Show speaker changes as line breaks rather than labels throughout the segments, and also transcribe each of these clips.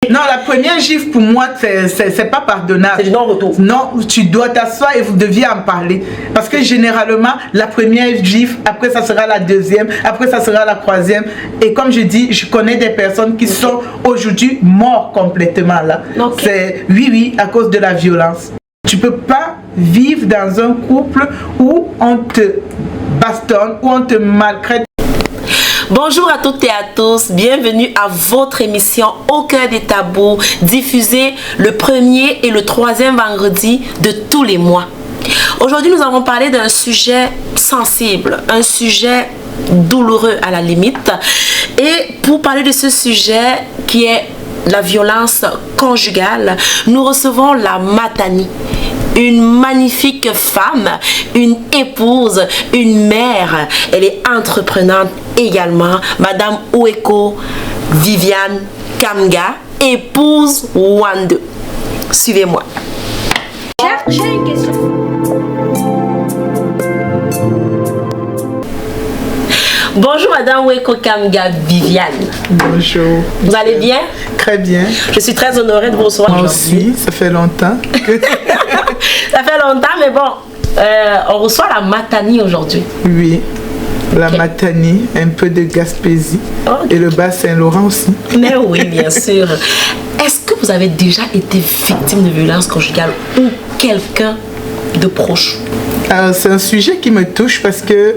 Non, la première gifle pour moi, c'est pas pardonnable.
C'est du non-retour.
Non, tu dois t'asseoir et vous deviez en parler. Parce que généralement, la première gifle, après ça sera la deuxième, après ça sera la troisième. Et comme je dis, je connais des personnes qui sont aujourd'hui mortes complètement là. C'est oui, à cause de la violence. Tu peux pas vivre dans un couple où on te bastonne, où on te maltraite.
Bonjour à toutes et à tous, bienvenue à votre émission Au cœur des tabous, diffusée le premier et le troisième vendredi de tous les mois. Aujourd'hui, nous allons parler d'un sujet sensible, un sujet douloureux à la limite. Et pour parler de ce sujet qui est la violence conjugale, nous recevons la Matani. Une magnifique femme, une épouse, une mère. Elle est entreprenante également. Madame Oueko Viviane Kamga, épouse Wande. Suivez-moi.
J'ai une question.
Bonjour Madame Oueko Kamga Viviane.
Bonjour.
Vous allez bien?
Très bien.
Je suis très honorée de vous recevoir
Moi
aujourd'hui.
aussi, ça fait longtemps.
Ça fait longtemps, mais bon, on reçoit la Matani aujourd'hui.
Oui, la Matani, un peu de Gaspésie et le Bas-Saint-Laurent aussi.
Mais oui, bien sûr. Est-ce que vous avez déjà été victime de violence conjugale ou quelqu'un de proche?
C'est un sujet qui me touche parce que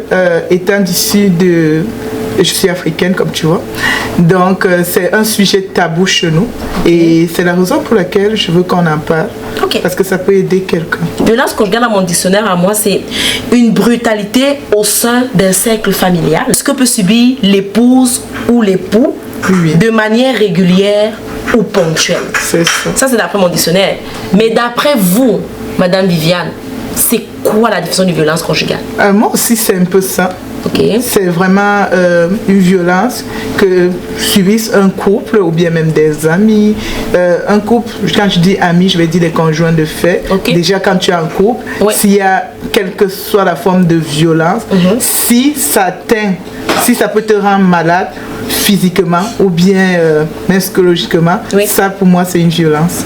étant issue de... Je suis africaine comme tu vois. Donc c'est un sujet tabou chez nous. Et c'est la raison pour laquelle je veux qu'on en parle. Parce que ça peut aider quelqu'un.
Violence conjugale, à mon dictionnaire, à moi, c'est une brutalité au sein d'un cercle familial. Ce que peut subir l'épouse ou l'époux de manière régulière ou ponctuelle.
C'est ça.
Ça, c'est d'après mon dictionnaire. Mais d'après vous, Madame Viviane, c'est quoi la définition de violence conjugale?
Moi aussi, c'est un peu ça. C'est vraiment une violence que subissent un couple ou bien même des amis. Un couple, quand je dis amis, je vais dire des conjoints de fait. Déjà, quand tu as un couple, s'il y a quelle que soit la forme de violence, si ça peut te rendre malade physiquement ou bien même psychologiquement, ça pour moi c'est une violence.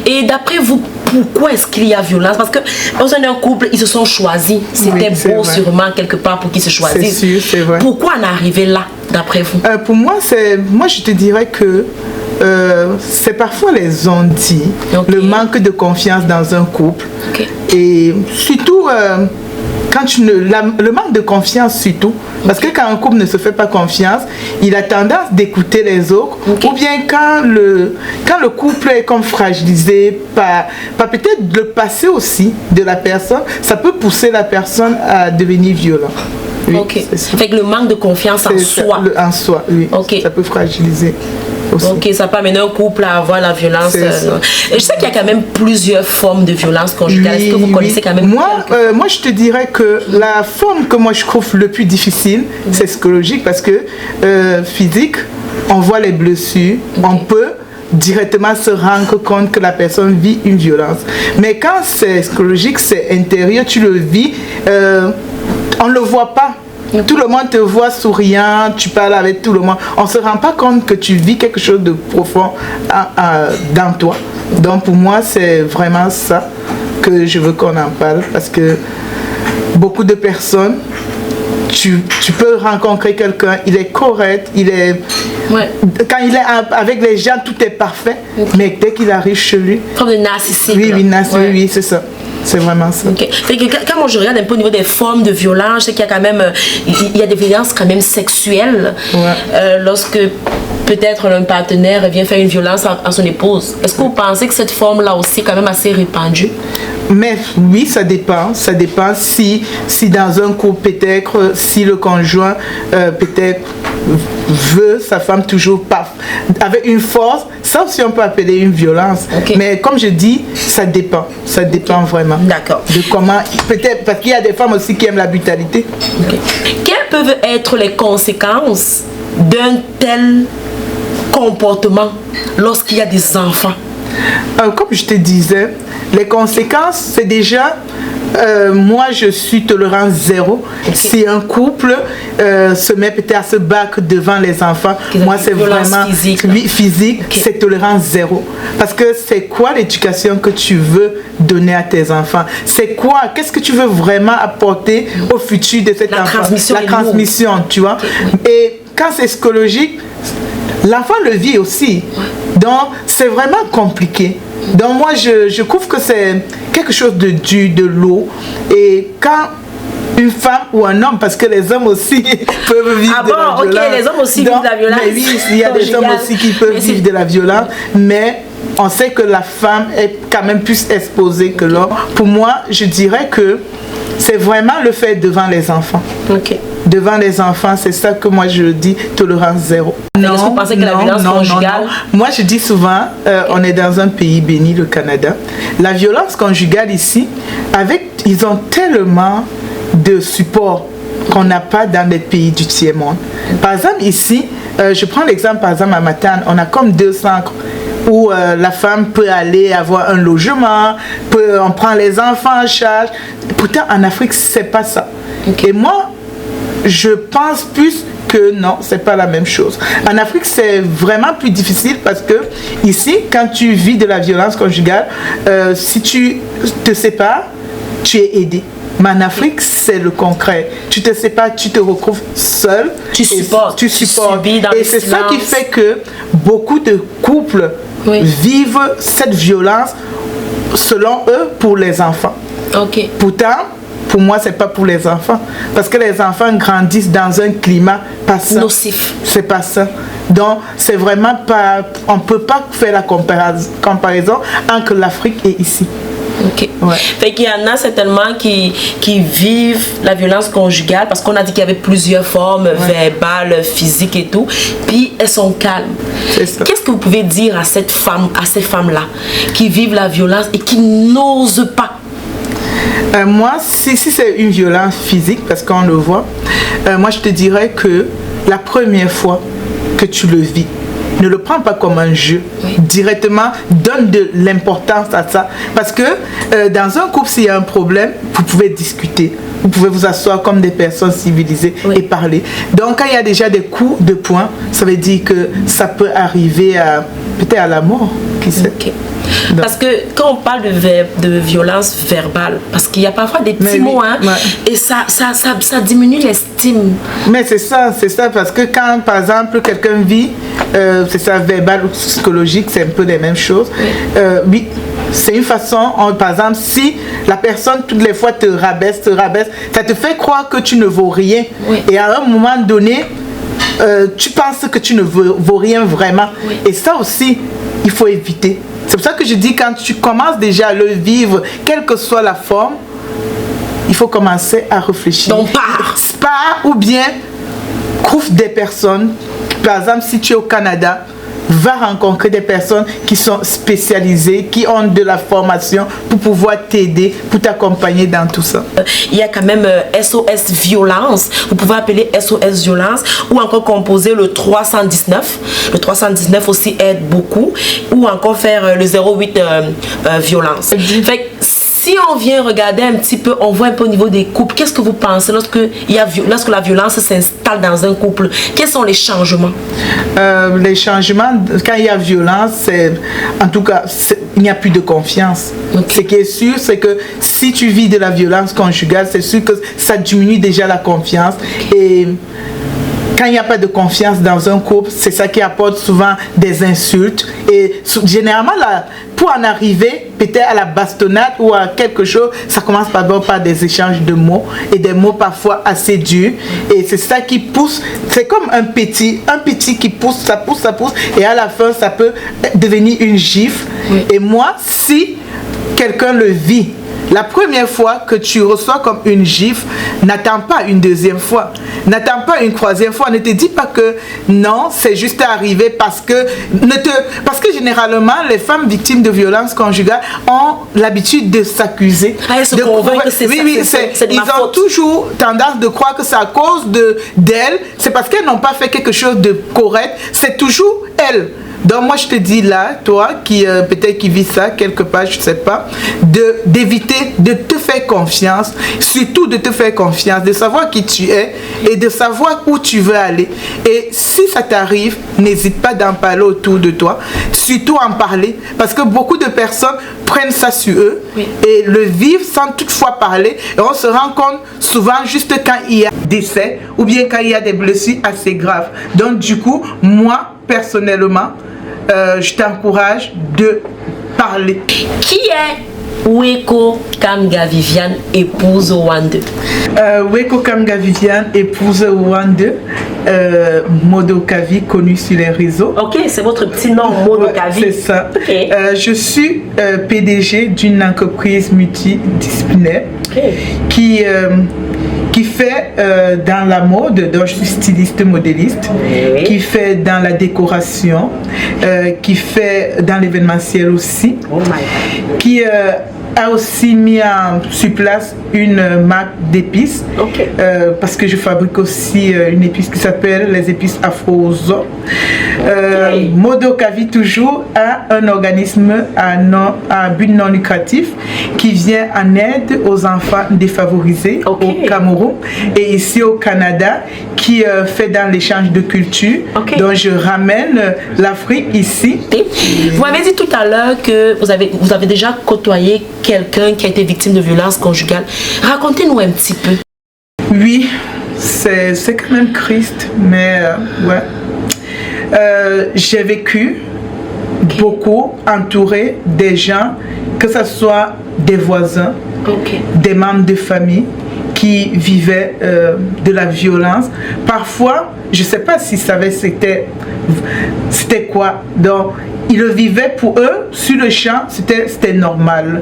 Et d'après vous, pourquoi est-ce qu'il y a violence? Parce que au sein d'un couple, ils se sont choisis. C'était beau sûrement quelque part pour qu'ils se choisissent. C'est sûr, c'est vrai.
Pourquoi en arriver là, d'après vous?
Pour moi, je te dirais que c'est parfois les on-dit, le manque de confiance dans un couple. Et surtout... le manque de confiance surtout, parce que quand un couple ne se fait pas confiance, il a tendance d'écouter les autres, ou bien quand le couple est comme fragilisé par peut-être le passé aussi de la personne, ça peut pousser la personne à devenir violent.
Fait que le manque de confiance en soi.
En soi, oui. Ça peut fragiliser. Aussi.
Ça peut amener un couple à avoir la violence. Et je sais qu'il y a quand même plusieurs formes de violence conjugale. Est-ce que vous connaissez quand même?
Moi, je te dirais que la forme que moi je trouve le plus difficile, c'est psychologique, parce que physique, on voit les blessures, on peut directement se rendre compte que la personne vit une violence. Mais quand c'est psychologique, c'est intérieur, tu le vis, on ne le voit pas. Tout le monde te voit souriant, tu parles avec tout le monde. On ne se rend pas compte que tu vis quelque chose de profond dans toi. Donc pour moi, c'est vraiment ça que je veux qu'on en parle. Parce que beaucoup de personnes, tu peux rencontrer quelqu'un, il est correct, quand il est avec les gens, tout est parfait. Mais dès qu'il arrive chez lui...
Comme le narcissisme.
Oui, c'est ça. C'est vraiment ça.
Quand moi je regarde un peu au niveau des formes de violence, je sais qu'il y a quand même il y a des violences quand même sexuelles. Lorsque peut-être un partenaire vient faire une violence à son épouse. Est-ce que vous pensez que cette forme-là aussi est quand même assez répandue?
Mais oui, ça dépend. Ça dépend si dans un couple, peut-être, si le conjoint peut-être veut sa femme toujours pas avec une force, ça aussi on peut appeler une violence. Mais comme je dis, ça dépend. Ça dépend vraiment.
D'accord.
De comment, peut-être, parce qu'il y a des femmes aussi qui aiment la brutalité.
Quelles peuvent être les conséquences d'un tel comportement lorsqu'il y a des enfants?
Comme je te disais, les conséquences, c'est déjà Moi, je suis tolérance zéro. Si un couple se met peut-être à se battre devant les enfants, moi, c'est vraiment physique, c'est tolérance zéro. Parce que c'est quoi l'éducation que tu veux donner à tes enfants? C'est quoi? Qu'est-ce que tu veux vraiment apporter au futur de cet enfant? La transmission, tu vois. Et quand c'est psychologique, l'enfant le vit aussi. Donc, c'est vraiment compliqué. Donc, moi, je trouve que c'est quelque chose de dur, de lourd. Et quand une femme ou un homme, parce que les hommes aussi peuvent vivre de la violence.
Ok, les hommes aussi vivent de la violence.
Mais oui, il y a des hommes aussi qui peuvent vivre de la violence. Mais on sait que la femme est quand même plus exposée que l'homme. Pour moi, je dirais que c'est vraiment le fait devant les enfants. Devant les enfants, c'est ça que moi je dis, tolérance zéro.
Est-ce que vous pensez que la violence conjugale...
Moi je dis souvent, on est dans un pays béni, le Canada. La violence conjugale ici, ils ont tellement de support qu'on n'a pas dans les pays du tiers-monde. Par exemple ici, je prends l'exemple par exemple à Matane, on a comme 2 centres où la femme peut aller avoir un logement, on prend les enfants en charge. Pourtant en Afrique c'est pas ça. Et moi je pense plus que non, c'est pas la même chose. En Afrique, c'est vraiment plus difficile parce que ici, quand tu vis de la violence conjugale, si tu te sépares, tu es aidé. Mais en Afrique, c'est le concret. Tu te sépares, tu te retrouves seul.
Tu supportes.
Tu subis dans et c'est ça qui fait que beaucoup de couples vivent cette violence, selon eux, pour les enfants. Pourtant, pour moi, c'est pas pour les enfants. Parce que les enfants grandissent dans un climat pas sain.
Nocif.
C'est pas ça. Donc, c'est vraiment pas... On peut pas faire la comparaison entre l'Afrique et ici.
Fait qu'il y en a certainement qui vivent la violence conjugale parce qu'on a dit qu'il y avait plusieurs formes verbales, physiques et tout. Puis elles sont calmes. Qu'est-ce que vous pouvez dire à ces femmes-là qui vivent la violence et qui n'osent pas?
Moi, si c'est une violence physique, parce qu'on le voit, moi je te dirais que la première fois que tu le vis, ne le prends pas comme un jeu. Directement, donne de l'importance à ça. Parce que dans un couple, s'il y a un problème, vous pouvez discuter. Vous pouvez vous asseoir comme des personnes civilisées et parler. Donc, quand il y a déjà des coups de poing, ça veut dire que ça peut arriver peut-être à la mort. Qui sait?
Parce que quand on parle de violence verbale, parce qu'il y a parfois des petits mots, et ça diminue l'estime.
Mais c'est ça, parce que quand par exemple quelqu'un vit, c'est ça, verbal ou psychologique, c'est un peu les mêmes choses. Oui, c'est une façon, par exemple, si la personne toutes les fois te rabaisse, ça te fait croire que tu ne vaux rien. Et à un moment donné, tu penses que tu ne vaux rien vraiment. Et ça aussi, il faut éviter. C'est pour ça que je dis, quand tu commences déjà à le vivre, quelle que soit la forme, il faut commencer à réfléchir.
Donc pars
ou bien trouve des personnes. Par exemple, si tu es au Canada, va rencontrer des personnes qui sont spécialisées, qui ont de la formation pour pouvoir t'aider, pour t'accompagner dans tout ça.
Il y a quand même SOS Violence. Vous pouvez appeler SOS Violence ou encore composer le 319. Le 319 aussi aide beaucoup. Ou encore faire le 08 Violence. Fait que, si on vient regarder un petit peu, on voit un peu au niveau des couples, qu'est-ce que vous pensez lorsque la violence s'installe dans un couple? Quels sont les changements?
Les changements, quand il y a violence, en tout cas, il n'y a plus de confiance. Ce qui est sûr, c'est que si tu vis de la violence conjugale, c'est sûr que ça diminue déjà la confiance. Et quand il n'y a pas de confiance dans un couple, c'est ça qui apporte souvent des insultes. Et généralement, pour en arriver peut-être à la bastonnade ou à quelque chose, ça commence d'abord par des échanges de mots et des mots parfois assez durs. Et c'est ça qui pousse, c'est comme un petit qui pousse, ça pousse. Et à la fin, ça peut devenir une gifle. Et moi, si quelqu'un le vit, la première fois que tu reçois comme une gifle, n'attends pas une deuxième fois. N'attends pas une troisième fois. Ne te dis pas que non, c'est juste arrivé parce que généralement, les femmes victimes de violences conjugales ont l'habitude de s'accuser.
Elles se convainquent que c'est
ils ont toujours tendance de croire que c'est à cause d'elles. C'est parce qu'elles n'ont pas fait quelque chose de correct. C'est toujours elles. Donc moi je te dis là, toi qui peut-être qui vis ça quelque part, je sais pas, d'éviter de te faire confiance, surtout de te faire confiance, de savoir qui tu es et de savoir où tu veux aller. Et si ça t'arrive, n'hésite pas d'en parler autour de toi, surtout en parler, parce que beaucoup de personnes prennent ça sur eux et le vivent sans toutefois parler, et on se rend compte souvent juste quand il y a des décès ou bien quand il y a des blessures assez graves. Donc du coup, moi personnellement, je t'encourage de parler.
Qui est Weko Kamga Viviane, épouse Wande?
Weko Kamga Viviane, épouse Wande, Modo Kavi, connu sur les réseaux.
Ok, c'est votre petit nom, Modo Kavi.
C'est ça.
Okay.
Je suis PDG d'une entreprise multidisciplinaire qui fait dans la mode, donc je suis styliste modéliste, qui fait dans la décoration, qui fait dans l'événementiel aussi, qui a aussi mis sur place une marque d'épices, parce que je fabrique aussi une épice qui s'appelle les épices Afrozo. Modo Kavi toujours a un organisme à but non lucratif qui vient en aide aux enfants défavorisés au Cameroun et ici au Canada, qui fait dans l'échange de culture. Donc je ramène l'Afrique ici.
Vous m'avez dit tout à l'heure que vous avez déjà côtoyé quelqu'un qui a été victime de violence conjugale. Racontez-nous un petit peu.
Oui, c'est quand même triste, mais ouais. J'ai vécu beaucoup entouré des gens, que ce soit des voisins, des membres de famille qui vivaient de la violence. Parfois, je ne sais pas s'ils savaient c'était quoi. Donc, ils le vivaient pour eux, sur le champ, c'était normal.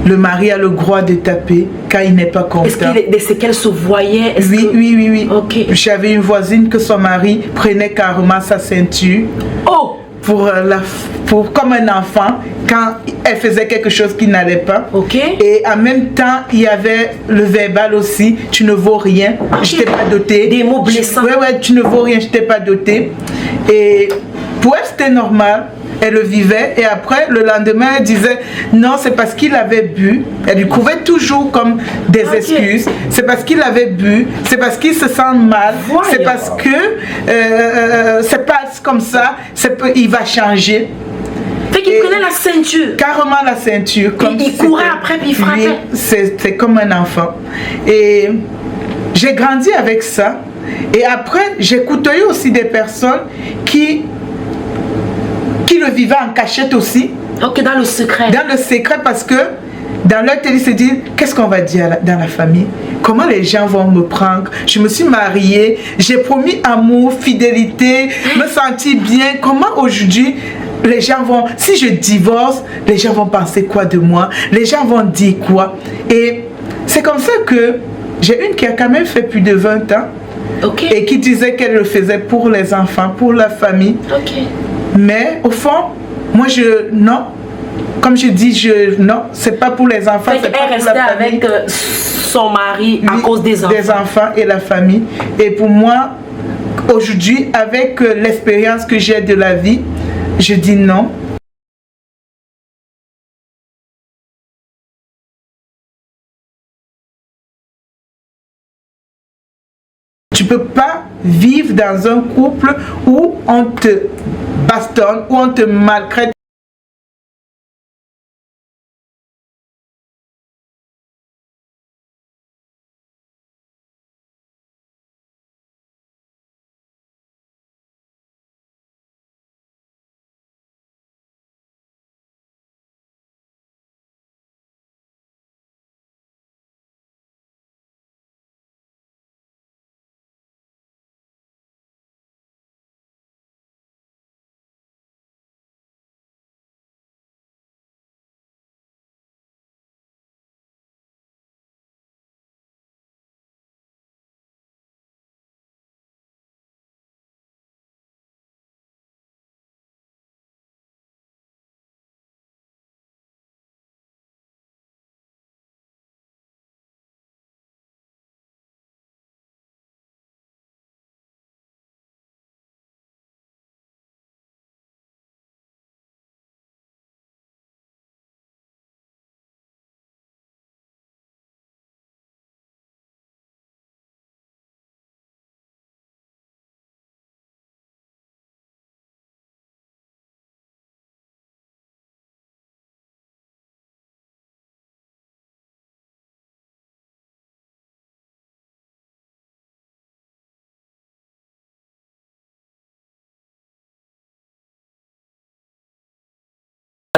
Le mari a le droit de taper quand il n'est pas content.
Est-ce qu'il y a des séquelles se voyaient?
Oui. J'avais une voisine que son mari prenait carrément sa ceinture. Pour comme un enfant, quand elle faisait quelque chose qui n'allait pas. Et en même temps, il y avait le verbal aussi. Tu ne vaux rien, je t'ai pas doté.
Des mots blessants.
Tu ne vaux rien, je t'ai pas doté. Et pour elle, c'était normal. Elle le vivait et après le lendemain elle disait non, c'est parce qu'il avait bu. Elle lui trouvait toujours comme des excuses. C'est parce qu'il avait bu, c'est parce qu'il se sent mal, c'est parce que c'est pas comme ça, il va changer.
Fait qu'il prenait la ceinture.
Carrément la ceinture. Comme
il courait après puis il frappait.
C'est comme un enfant. Et j'ai grandi avec ça. Et après, j'ai côtoyé aussi des personnes qui le vivaient en cachette aussi.
Dans le secret.
Dans le secret, parce que dans leur télé, se dit qu'est-ce qu'on va dire dans la famille? Comment les gens vont me prendre? Je me suis mariée, j'ai promis amour, fidélité, me sentir bien. Comment aujourd'hui les gens vont, si je divorce, les gens vont penser quoi de moi? Les gens vont dire quoi? Et c'est comme ça que j'ai une qui a quand même fait plus de 20 ans. Et qui disait qu'elle le faisait pour les enfants, pour la famille. Mais au fond, moi non. Comme je dis, non, c'est pas pour les enfants, c'est pas pour la famille.
Avec son mari à cause des enfants.
Des enfants et la famille. Et pour moi, aujourd'hui, avec l'expérience que j'ai de la vie, je dis non. Tu peux pas vivre dans un couple où on te bastonne, où on te maltraite.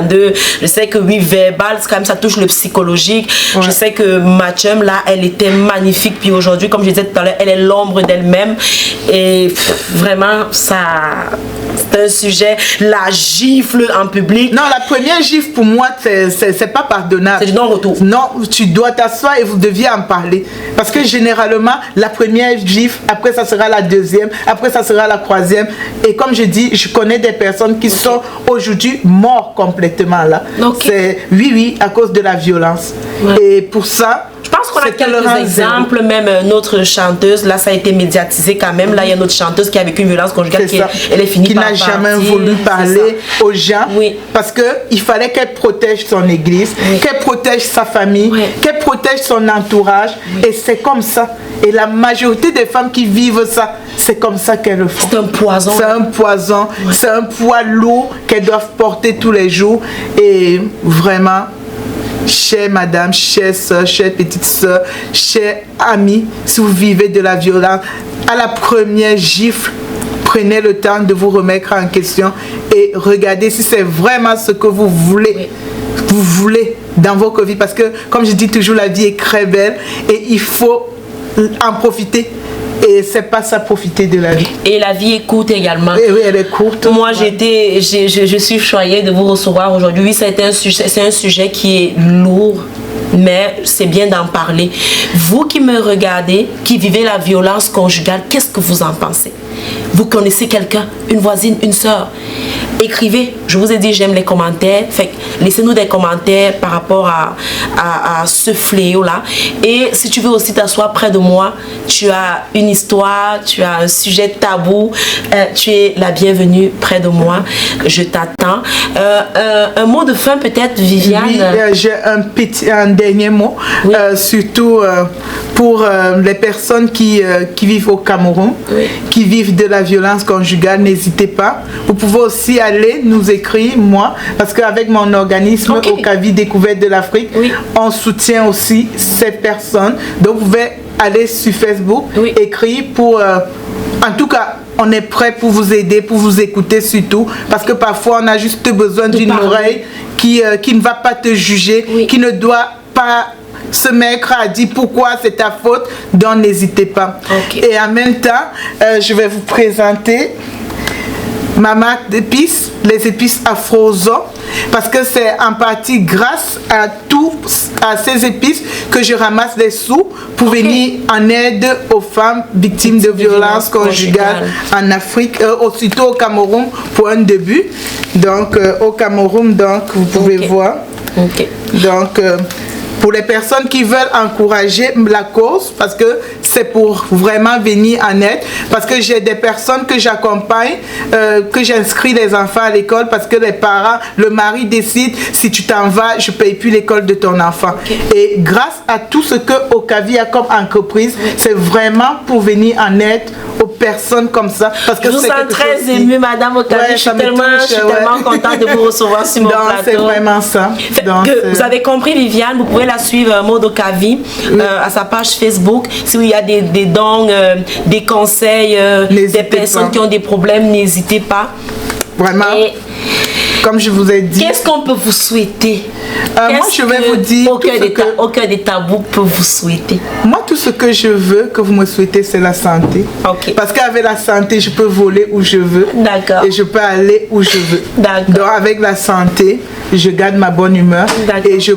Je sais que oui, verbal, quand même, ça touche le psychologique.
Ouais.
Je sais que Mathieu, là, elle était magnifique. Puis aujourd'hui, comme je disais tout à l'heure, elle est l'ombre d'elle-même. Et vraiment, ça, c'est un sujet. La gifle en public.
Non, la première gifle pour moi, c'est pas pardonnable.
C'est du non-retour.
Non, tu dois t'asseoir et vous deviez en parler. Parce que généralement, la première gifle, après ça sera la deuxième, après ça sera la troisième. Et comme je dis, je connais des personnes qui sont aujourd'hui mortes complètement là. C'est oui, à cause de la violence. Ouais. Et pour ça,
je pense qu'on a quelques exemples, même notre chanteuse, là ça a été médiatisé quand même. Là il y a une autre chanteuse qui a vécu une violence conjugale, elle est finie
qui n'a jamais voulu parler aux gens, oui. Parce qu'il fallait qu'elle protège son église, oui. Qu'elle protège sa famille, oui. Qu'elle protège son entourage, oui. Et c'est comme ça. Et la majorité des femmes qui vivent ça, c'est comme ça qu'elles le font.
C'est un poison.
C'est un poison, oui. C'est un poids lourd qu'elles doivent porter tous les jours. Et vraiment, chère madame, chère soeur, chère petite soeur, chère amie, si vous vivez de la violence, à la première gifle, prenez le temps de vous remettre en question et regardez si c'est vraiment ce que vous voulez. Oui. Vous voulez dans votre vie. Parce que, comme je dis toujours, la vie est très belle et il faut en profiter. Et c'est pas ça, profiter de la vie.
Et la vie est courte également.
Et oui, elle est courte.
Moi, je suis choyée de vous recevoir aujourd'hui. Oui, c'est un sujet qui est lourd, mais c'est bien d'en parler. Vous qui me regardez, qui vivez la violence conjugale, qu'est-ce que vous en pensez? Vous connaissez quelqu'un, une voisine, une soeur? Écrivez. Je vous ai dit, j'aime les commentaires. Fait laissez-nous des commentaires par rapport à ce fléau-là. Et si tu veux aussi t'asseoir près de moi, tu as une histoire, tu as un sujet tabou, tu es la bienvenue près de moi. Je t'attends. Un mot de fin peut-être, Viviane?
Oui, j'ai un dernier mot, oui. Surtout pour les personnes qui vivent au Cameroun, oui. Qui vivent de la violence conjugale, n'hésitez pas. Vous pouvez aussi aller nous écrire, moi, parce qu'avec mon organisme, okay. Okavi Découverte de l'Afrique, oui. On soutient aussi ces personnes. Donc vous pouvez aller sur Facebook, oui. Écrire pour... en tout cas, on est prêt pour vous aider, pour vous écouter surtout, parce que parfois on a juste besoin d'une oreille qui ne va pas te juger, oui. Qui ne doit pas se mettre à dire pourquoi c'est ta faute, donc n'hésitez pas. Okay. Et en même temps, je vais vous présenter ma marque d'épices, les épices Afrozo, parce que c'est en partie grâce à ces épices que je ramasse des sous pour okay. Venir en aide aux femmes victimes de violences conjugales en Afrique, aussitôt au Cameroun pour un début. Donc au Cameroun, donc vous pouvez okay. Voir. Okay. Donc pour les personnes qui veulent encourager la cause, parce que c'est pour vraiment venir en aide, parce que j'ai des personnes que j'accompagne, que j'inscris les enfants à l'école, parce que les parents, le mari décide, si tu t'en vas, je ne paye plus l'école de ton enfant. Okay. Et grâce à tout ce que Okavi a comme entreprise, c'est vraiment pour venir en aide aux personnes comme ça. Parce que
je vous sens très émue, Madame Okavi. Ouais, je suis tellement contente de vous recevoir sur mon plateau.
C'est vraiment ça. Donc,
vous avez compris, Viviane, vous pouvez la suivre, Mode Okavi, oui. À sa page Facebook. Si il y a des dons, des conseils, des personnes qui ont des problèmes, n'hésitez pas.
Vraiment. Et comme je vous ai dit.
Qu'est-ce qu'on peut vous souhaiter?
Moi, je vais vous dire.
Aucun des tabous peut vous souhaiter.
Moi, tout ce que je veux que vous me souhaitez, c'est la santé.
Okay.
Parce qu'avec la santé, je peux voler où je veux.
D'accord.
Et je peux aller où je veux.
D'accord.
Donc, avec la santé, je garde ma bonne humeur. Et je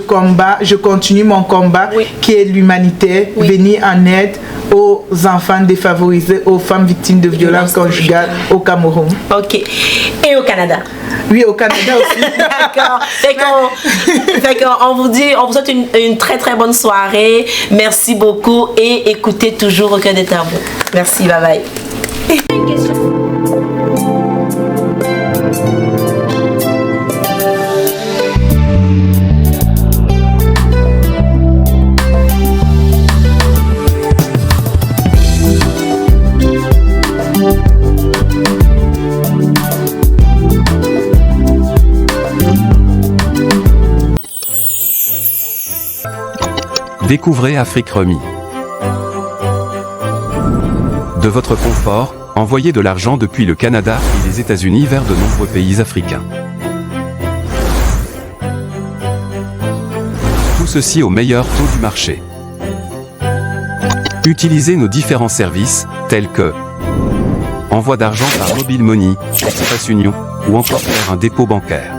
continue mon combat, oui. Qui est l'humanitaire, oui. Venir en aide aux enfants défavorisés, aux femmes victimes de violences conjugales au Cameroun.
Ok. Et au Canada?
Oui, au Canada aussi.
D'accord. On vous souhaite une très très bonne soirée. Merci beaucoup et écoutez toujours Au Cœur des Tabous. Merci, bye bye.
Découvrez Afrique Remis. De votre confort, envoyez de l'argent depuis le Canada et les États-Unis vers de nombreux pays africains. Tout ceci au meilleur taux du marché. Utilisez nos différents services, tels que envoi d'argent par Mobile Money, Express Union, ou encore faire un dépôt bancaire.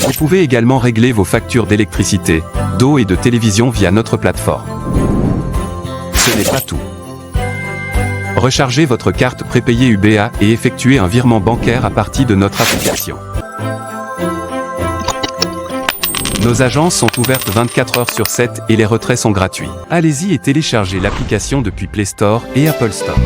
Vous pouvez également régler vos factures d'électricité, d'eau et de télévision via notre plateforme. Ce n'est pas tout. Rechargez votre carte prépayée UBA et effectuez un virement bancaire à partir de notre application. Nos agences sont ouvertes 24 heures sur 7 et les retraits sont gratuits. Allez-y et téléchargez l'application depuis Play Store et Apple Store.